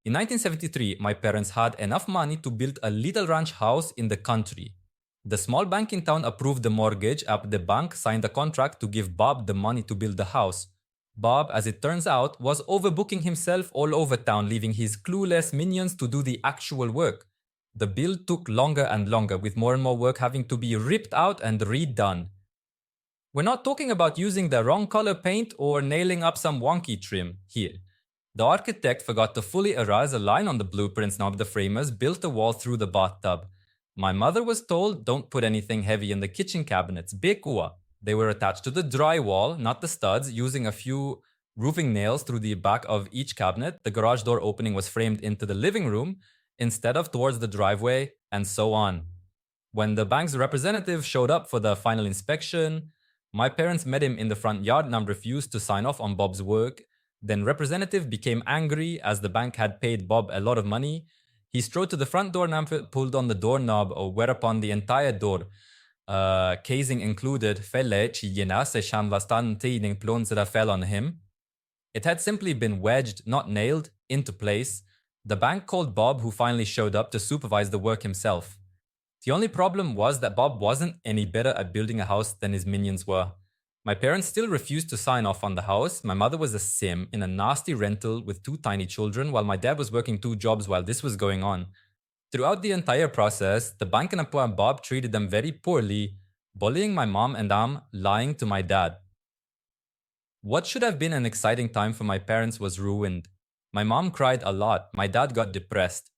In 1973, my parents had enough money to build a little ranch house in the country. The small bank in town approved the mortgage and the bank signed a contract to give Bob the money to build the house. Bob, as it turns out, was overbooking himself all over town, leaving his clueless minions to do the actual work. The build took longer and longer, with more and more work having to be ripped out and redone. We're not talking about using the wrong color paint or nailing up some wonky trim here. The architect forgot to fully erase a line on the blueprints, now the framers built a wall through the bathtub. My mother was told, don't put anything heavy in the kitchen cabinets, bekua. They were attached to the drywall, not the studs, using a few roofing nails through the back of each cabinet. The garage door opening was framed into the living room instead of towards the driveway, and so on. When the bank's representative showed up for the final inspection, my parents met him in the front yard and refused to sign off on Bob's work. Then representative became angry as the bank had paid Bob a lot of money. He strode to the front door and pulled on the doorknob, whereupon the entire door, casing included, fell on him. It had simply been wedged, not nailed, into place. The bank called Bob, who finally showed up to supervise the work himself. The only problem was that Bob wasn't any better at building a house than his minions were. My parents still refused to sign off on the house. My mother was a sim in a nasty rental with 2 tiny children, while my dad was working 2 jobs while this was going on. Throughout the entire process, the bank and Bob treated them very poorly, bullying my mom and lying to my dad. What should have been an exciting time for my parents was ruined. My mom cried a lot. My dad got depressed.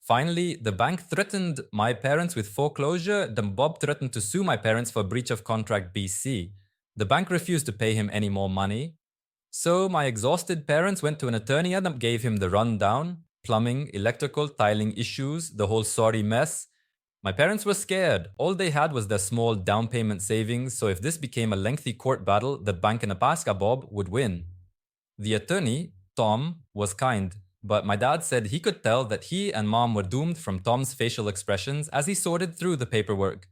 Finally, the bank threatened my parents with foreclosure. Then Bob threatened to sue my parents for breach of contract BC. The bank refused to pay him any more money. So my exhausted parents went to an attorney and gave him the rundown. Plumbing, electrical, tiling issues, the whole sorry mess. My parents were scared. All they had was their small down payment savings, so if this became a lengthy court battle, the bank and Nebraska Bob would win. The attorney, Tom, was kind, but my dad said he could tell that he and mom were doomed from Tom's facial expressions as he sorted through the paperwork.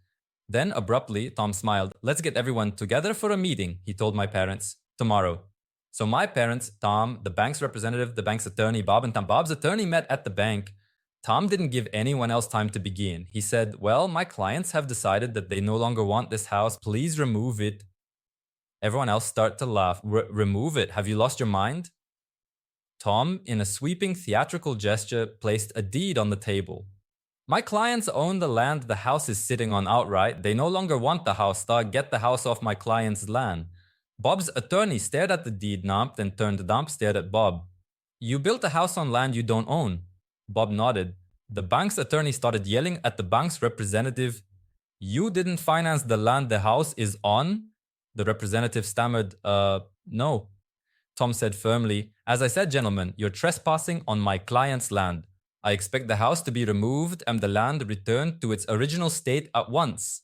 Then, abruptly, Tom smiled. Let's get everyone together for a meeting, he told my parents, tomorrow. So my parents, Tom, the bank's representative, the bank's attorney, Bob, and Tom. Bob's attorney met at the bank. Tom didn't give anyone else time to begin. He said, well, my clients have decided that they no longer want this house. Please remove it. Everyone else started to laugh. Remove it? Have you lost your mind? Tom, in a sweeping theatrical gesture, placed a deed on the table. My clients own the land the house is sitting on outright. They no longer want the house. Get the house off my client's land. Bob's attorney stared at the deed, then turned stared at Bob. You built a house on land you don't own. Bob nodded. The bank's attorney started yelling at the bank's representative. You didn't finance the land the house is on? The representative stammered, no. Tom said firmly, as I said, gentlemen, you're trespassing on my client's land. I expect the house to be removed and the land returned to its original state at once.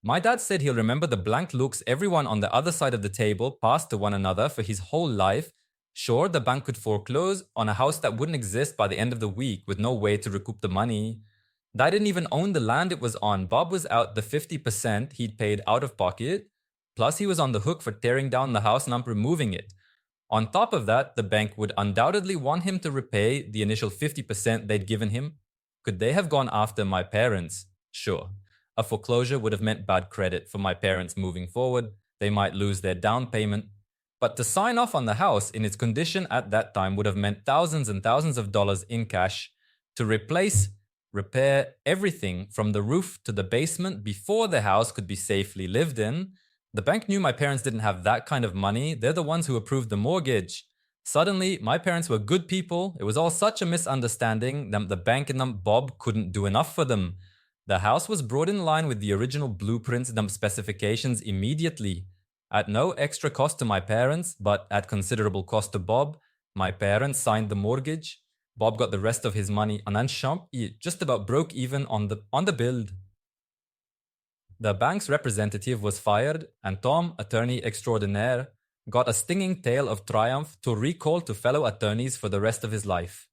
My dad said he'll remember the blank looks everyone on the other side of the table passed to one another for his whole life. Sure, the bank could foreclose on a house that wouldn't exist by the end of the week with no way to recoup the money. Dad didn't even own the land it was on. Bob was out the 50% he'd paid out of pocket. Plus, he was on the hook for tearing down the house and removing it. On top of that, the bank would undoubtedly want him to repay the initial 50% they'd given him. Could they have gone after my parents? Sure. A foreclosure would have meant bad credit for my parents moving forward. They might lose their down payment. But to sign off on the house in its condition at that time would have meant thousands and thousands of dollars in cash to repair everything from the roof to the basement before the house could be safely lived in. The bank knew my parents didn't have that kind of money. They're the ones who approved the mortgage. Suddenly, my parents were good people. It was all such a misunderstanding that the bank and Bob couldn't do enough for them. The house was brought in line with the original blueprints and specifications immediately. At no extra cost to my parents, but at considerable cost to Bob, my parents signed the mortgage. Bob got the rest of his money and then just about broke even on the build. The bank's representative was fired, and Tom, attorney extraordinaire, got a stinging tale of triumph to recall to fellow attorneys for the rest of his life.